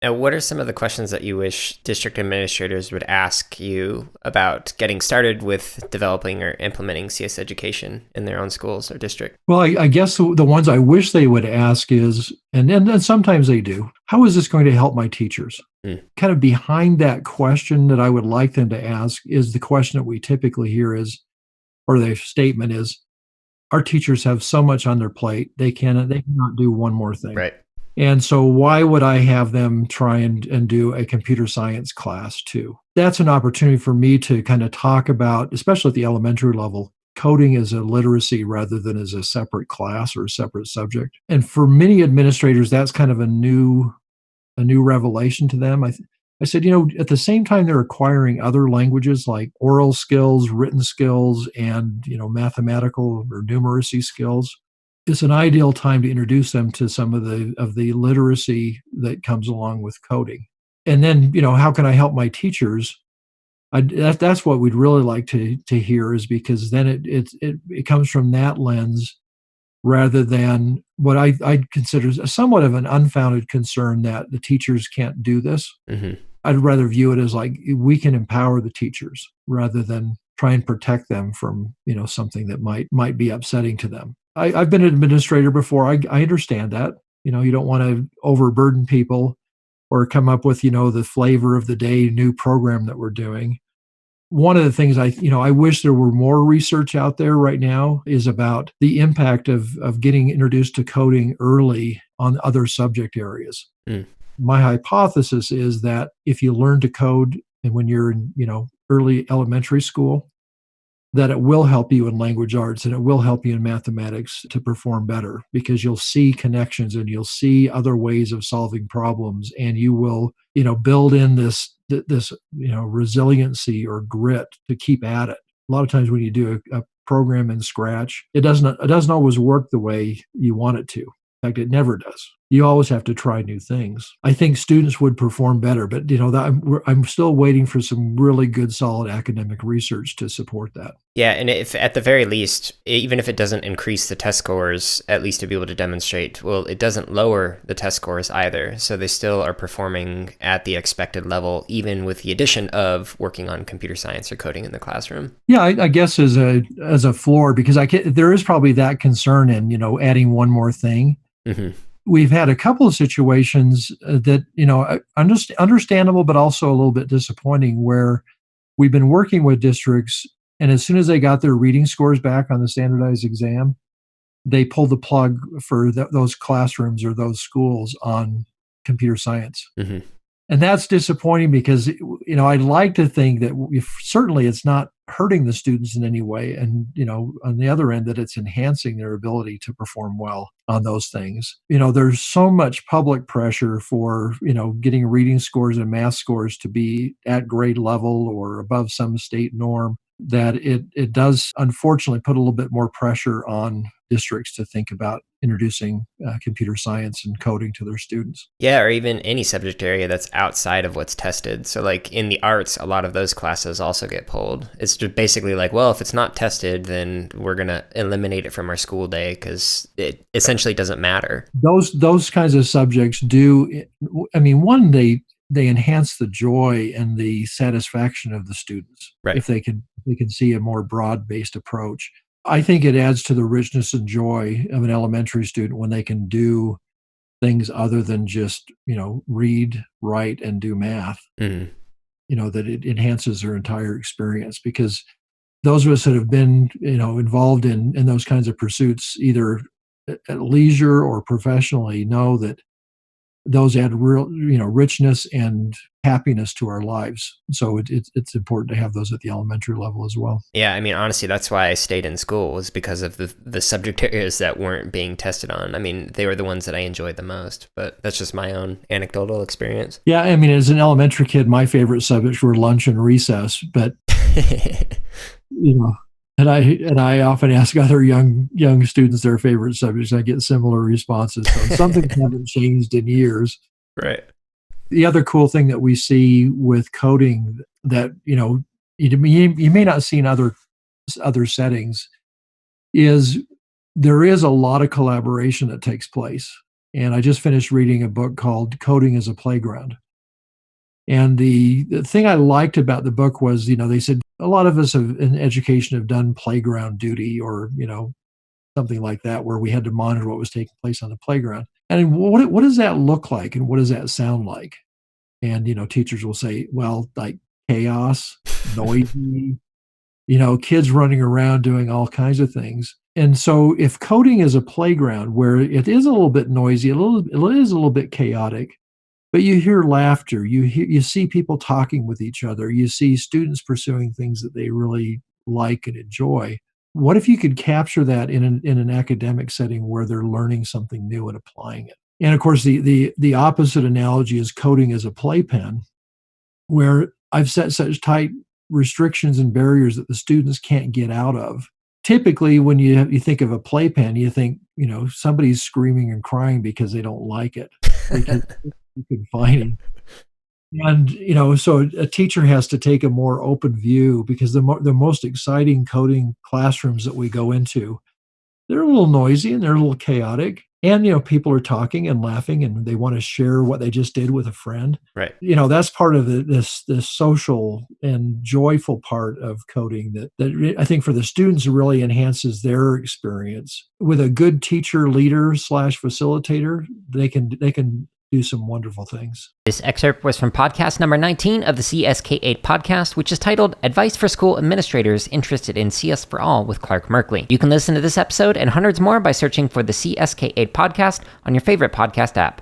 Now, what are some of the questions that you wish district administrators would ask you about getting started with developing or implementing CS education in their own schools or district? Well, I guess the ones I wish they would ask is, and sometimes they do, how is this going to help my teachers? Mm, Kind of behind that question that I would like them to ask is the question that we typically hear is, or the statement is, our teachers have so much on their plate, they cannot do one more thing. right. And so why would I have them try and do a computer science class too? That's an opportunity for me to kind of talk about, especially at the elementary level, coding as a literacy rather than as a separate class or a separate subject. And for many administrators, that's kind of a new revelation to them. I said, at the same time they're acquiring other languages like oral skills, written skills, and mathematical or numeracy skills, it's an ideal time to introduce them to some of the literacy that comes along with coding. And then, how can I help my teachers? That's what we'd really like to hear, is because then it comes from that lens rather than what I consider somewhat of an unfounded concern that the teachers can't do this. Hmm. I'd rather view it as like we can empower the teachers rather than try and protect them from something that might be upsetting to them. I've been an administrator before. I understand that. You don't want to overburden people or come up with the flavor of the day new program that we're doing. One of the things I wish there were more research out there right now is about the impact of getting introduced to coding early on other subject areas. Mm. My hypothesis is that if you learn to code and when you're in early elementary school, that it will help you in language arts and it will help you in mathematics to perform better, because you'll see connections and you'll see other ways of solving problems, and you will build in this resiliency or grit to keep at it. A lot of times when you do a program in scratch, it doesn't always work the way you want it to. In fact, it never does. You always have to try new things. I think students would perform better, but I'm still waiting for some really good, solid academic research to support that. Yeah, and if at the very least, even if it doesn't increase the test scores, at least to be able to demonstrate, well, it doesn't lower the test scores either. So they still are performing at the expected level, even with the addition of working on computer science or coding in the classroom. Yeah, I guess as a floor, because there is probably that concern in adding one more thing. Hmm. We've had a couple of situations that understandable, but also a little bit disappointing, where we've been working with districts, and as soon as they got their reading scores back on the standardized exam, they pulled the plug for those classrooms or those schools on computer science. Hmm. And that's disappointing because I'd like to think that certainly it's not hurting the students in any way, and on the other end that it's enhancing their ability to perform well on those things. There's so much public pressure for getting reading scores and math scores to be at grade level or above some state norm, that it does unfortunately put a little bit more pressure on districts to think about introducing computer science and coding to their students. Yeah, or even any subject area that's outside of what's tested. So, like in the arts, a lot of those classes also get pulled. It's just basically like, well, if it's not tested, then we're going to eliminate it from our school day because it essentially doesn't matter. Those kinds of subjects do. I mean, one, they enhance the joy and the satisfaction of the students Right. if they can see a more broad based approach. I think it adds to the richness and joy of an elementary student when they can do things other than just read, write, and do math. Hmm. That it enhances their entire experience, because those of us that have been involved in those kinds of pursuits, either at leisure or professionally, know that those add real richness and happiness to our lives. So it's important to have those at the elementary level as well. Yeah, I mean, honestly, that's why I stayed in school, was because of the subject areas that weren't being tested on. I mean, they were the ones that I enjoyed the most, but that's just my own anecdotal experience. Yeah, I mean, as an elementary kid, my favorite subjects were lunch and recess, but you know and I often ask other young students their favorite subjects. I get similar responses. So some things haven't changed in years. Right. The other cool thing that we see with coding that you may not see in other settings is there is a lot of collaboration that takes place. And I just finished reading a book called Coding as a Playground. And the thing I liked about the book was, they said a lot of us in education have done playground duty or, something like that, where we had to monitor what was taking place on the playground. And what does that look like? And what does that sound like? And, teachers will say, well, like chaos, noisy, kids running around doing all kinds of things. And so if coding is a playground where it is a little bit noisy, it is a little bit chaotic, but you hear laughter, you see people talking with each other, you see students pursuing things that they really like and enjoy. What if you could capture that in an academic setting where they're learning something new and applying it? And of course, the opposite analogy is coding as a playpen, where I've set such tight restrictions and barriers that the students can't get out of. Typically, when you think of a playpen, you think, somebody's screaming and crying because they don't like it, because it's confining. And, so a teacher has to take a more open view, because the most exciting coding classrooms that we go into, they're a little noisy and they're a little chaotic. And, people are talking and laughing and they want to share what they just did with a friend. Right. That's part of this social and joyful part of coding that I think for the students really enhances their experience. With a good teacher, leader / facilitator, they can do some wonderful things. This excerpt was from podcast number 19 of the CSK8 podcast, which is titled Advice for School Administrators Interested in CS for All with Clark Merkley. You can listen to this episode and hundreds more by searching for the CSK8 podcast on your favorite podcast app.